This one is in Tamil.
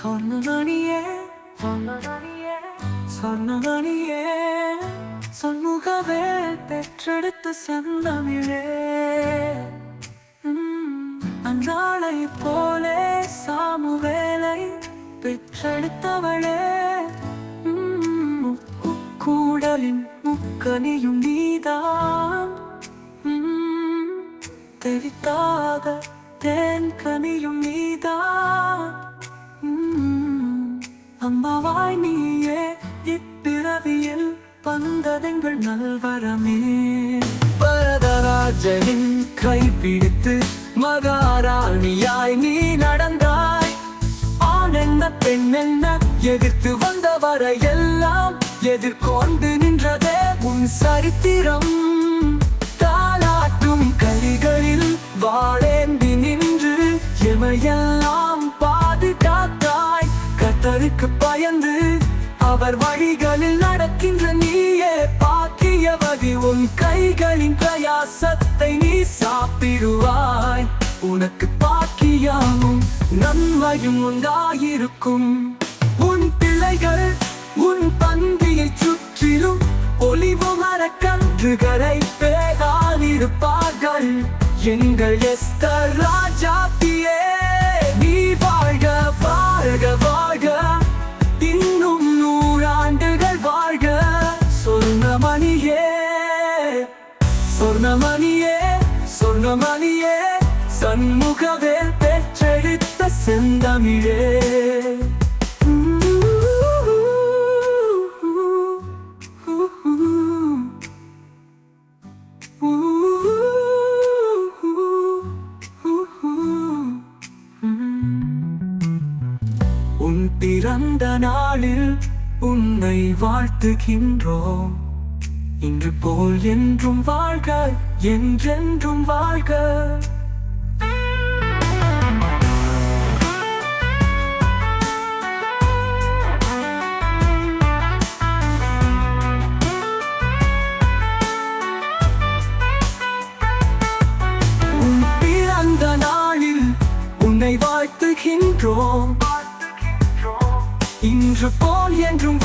சொன்னமணியே சொன்னமணியே சொன்னமணியே சொன்முகவே பெற்றெடுத்த செந்தமிழே அந்நாளை போலே சாமுவேலை பெற்றெடுத்தவளே கூடலின் முக்கனியும் நீதான் தெரித்தாத தேன் கனியும் நீதான் அம்மாவாய் நீயே இப்பிறவியில் வந்ததெங்கள் நல்வரமே வரதராஜனின் கைப்பிடித்து மகாராணியாய் நீ நடந்தாய் ஆண் என்ன பெண் என்ன எதிர்த்து வந்தவரை எல்லாம் எதிர்கொண்டு நின்றதே உன் சரித்திரம் தாலாட்டும் கைகளில் வாழேந்தி நின்று எமையெல்லாம் பாதுகாத்தாய் கர்த்தருக்கு பயந்து அவர் வழிகளில் நடக்கின்ற நீயே பாக்கியவதி உன் கைகளின் பிரயாசத்தை நீ சாப்பிடுவாய் உனக்கு பாக்கியமும் நன்மையும் உண்டாயிருக்கும் உன் பிள்ளைகள் உன் பந்தியை சுற்றிலும் ஒலிவு மரக்கன்றுகளை பேகாலிருப்பார்கள் எங்கள் எஸ்தர் ராஜாத்தியே நீ வாழ்க வாழ்க வாழ்க இன்னும் 100 ஆண்டுகள் வாழ்க சொர்ணமணியே சொர்ணமணியே சொர்ணமணியே சண்முகவே பெற்றெடுத்த செந்தமிழே உன் பிறந்த நாளில் உன்னை வாழ்த்துகின்றோம் இன்று போல் என்றும் வாழ்க என்றென்றும் வாழ்க உன் பிறந்த நாளில் உன்னை வாழ்த்துகின்றோம் இன்று போல் என்றும்